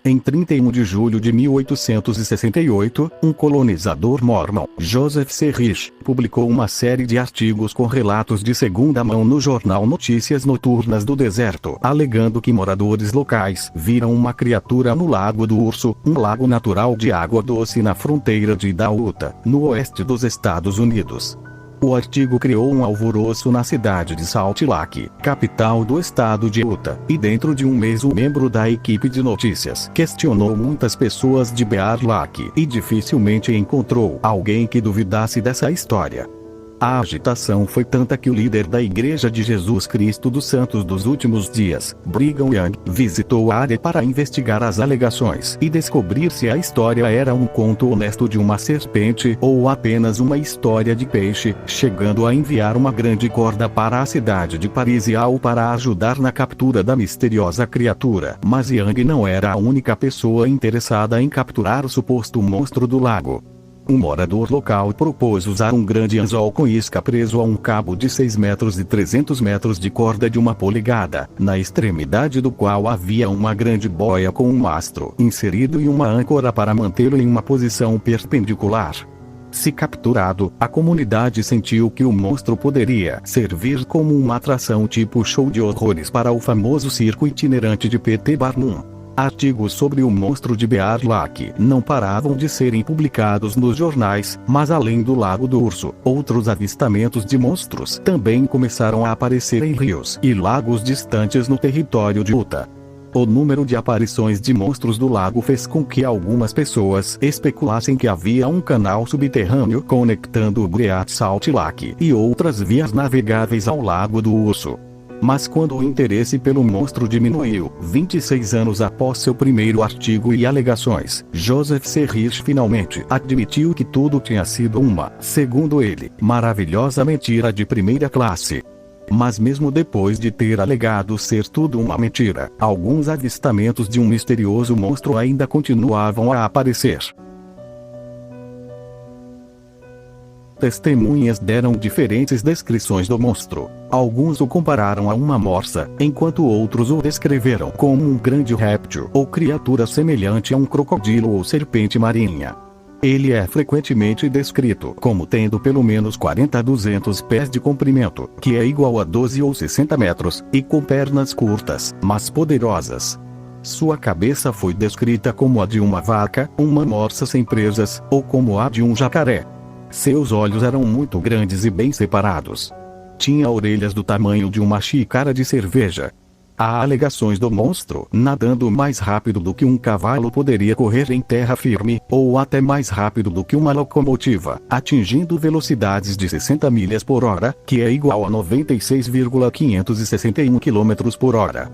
Em 31 de julho de 1868, um colonizador mórmon, Joseph C. Rich, publicou uma série de artigos com relatos de segunda mão no jornal Notícias Noturnas do Deserto, alegando que moradores locais viram uma criatura no Lago do Urso, um lago natural de água doce na fronteira de Utah, no oeste dos Estados Unidos. O artigo criou um alvoroço na cidade de Salt Lake, capital do estado de Utah, e dentro de um mês um membro da equipe de notícias questionou muitas pessoas de Bear Lake e dificilmente encontrou alguém que duvidasse dessa história. A agitação foi tanta que o líder da Igreja de Jesus Cristo dos Santos dos Últimos Dias, Brigham Young, visitou a área para investigar as alegações e descobrir se a história era um conto honesto de uma serpente ou apenas uma história de peixe, chegando a enviar uma grande corda para a cidade de Parisial para ajudar na captura da misteriosa criatura. Mas Young não era a única pessoa interessada em capturar o suposto monstro do lago. Um morador local propôs usar um grande anzol com isca preso a um cabo de 6 metros e 300 metros de corda de 1 polegada, na extremidade do qual havia uma grande boia com um mastro inserido e uma âncora para mantê-lo em uma posição perpendicular. Se capturado, a comunidade sentiu que o monstro poderia servir como uma atração tipo show de horrores para o famoso circo itinerante de P.T. Barnum. Artigos sobre o monstro de Bear Lake não paravam de serem publicados nos jornais, mas além do Lago do Urso, outros avistamentos de monstros também começaram a aparecer em rios e lagos distantes no território de Utah. O número de aparições de monstros do lago fez com que algumas pessoas especulassem que havia um canal subterrâneo conectando o Great Salt Lake e outras vias navegáveis ao Lago do Urso. Mas quando o interesse pelo monstro diminuiu, 26 anos após seu primeiro artigo e alegações, Joseph C. Rich finalmente admitiu que tudo tinha sido uma, segundo ele, maravilhosa mentira de primeira classe. Mas mesmo depois de ter alegado ser tudo uma mentira, alguns avistamentos de um misterioso monstro ainda continuavam a aparecer. Testemunhas deram diferentes descrições do monstro. Alguns o compararam a uma morsa, enquanto outros o descreveram como um grande réptil ou criatura semelhante a um crocodilo ou serpente marinha. Ele é frequentemente descrito como tendo pelo menos 40 a 200 pés de comprimento, que é igual a 12 ou 60 metros, e com pernas curtas, mas poderosas. Sua cabeça foi descrita como a de uma vaca, uma morsa sem presas, ou como a de um jacaré. Seus olhos eram muito grandes e bem separados. Tinha orelhas do tamanho de uma xícara de cerveja. Há alegações do monstro nadando mais rápido do que um cavalo poderia correr em terra firme, ou até mais rápido do que uma locomotiva, atingindo velocidades de 60 milhas por hora, que é igual a 96,561 km por hora.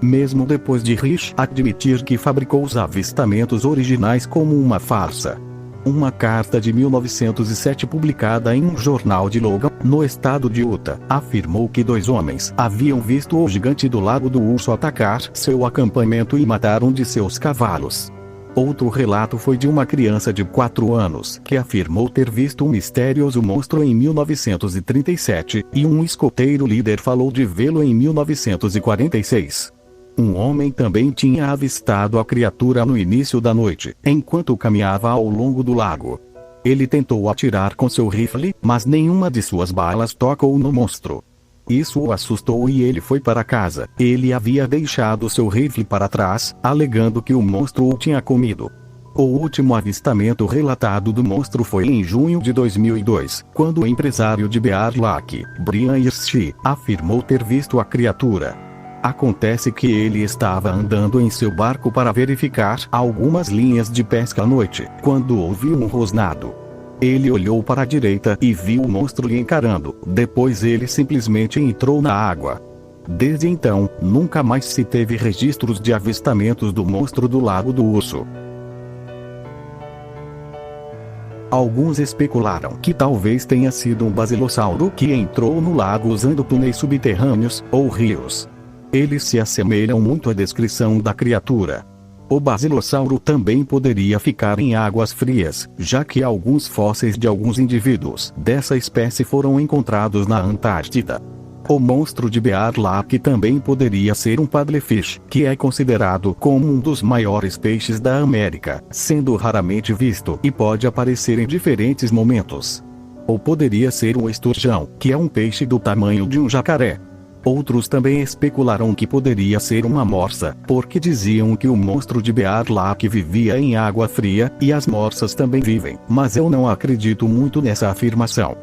Mesmo depois de Rich admitir que fabricou os avistamentos originais como uma farsa. Uma carta de 1907 publicada em um jornal de Logan, no estado de Utah, afirmou que 2 homens haviam visto o gigante do Lago do Urso atacar seu acampamento e matar um de seus cavalos. Outro relato foi de uma criança de 4 anos que afirmou ter visto um misterioso monstro em 1937, e um escoteiro líder falou de vê-lo em 1946. Um homem também tinha avistado a criatura no início da noite, enquanto caminhava ao longo do lago. Ele tentou atirar com seu rifle, mas nenhuma de suas balas tocou no monstro. Isso o assustou e ele foi para casa. Ele havia deixado seu rifle para trás, alegando que o monstro o tinha comido. O último avistamento relatado do monstro foi em junho de 2002, quando o empresário de Bear Lake, Brian Hirsch, afirmou ter visto a criatura. Acontece que ele estava andando em seu barco para verificar algumas linhas de pesca à noite, quando ouviu um rosnado. Ele olhou para a direita e viu o monstro lhe encarando, depois ele simplesmente entrou na água. Desde então, nunca mais se teve registros de avistamentos do monstro do Lago do Urso. Alguns especularam que talvez tenha sido um basilossauro que entrou no lago usando túneis subterrâneos, ou rios. Eles se assemelham muito à descrição da criatura. O basilossauro também poderia ficar em águas frias, já que alguns fósseis de alguns indivíduos dessa espécie foram encontrados na Antártida. O monstro de Bear Lake também poderia ser um paddlefish, que é considerado como um dos maiores peixes da América, sendo raramente visto e pode aparecer em diferentes momentos. Ou poderia ser um esturjão, que é um peixe do tamanho de um jacaré. Outros também especularam que poderia ser uma morsa, porque diziam que o monstro de Bear Lake vivia em água fria, e as morsas também vivem, mas eu não acredito muito nessa afirmação.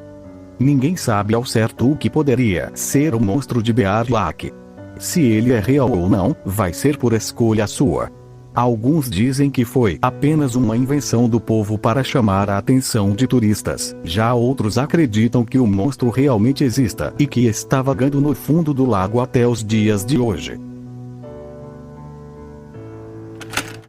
Ninguém sabe ao certo o que poderia ser o monstro de Bear Lake. Se ele é real ou não, vai ser por escolha sua. Alguns dizem que foi apenas uma invenção do povo para chamar a atenção de turistas. Já outros acreditam que o monstro realmente exista e que está vagando no fundo do lago até os dias de hoje.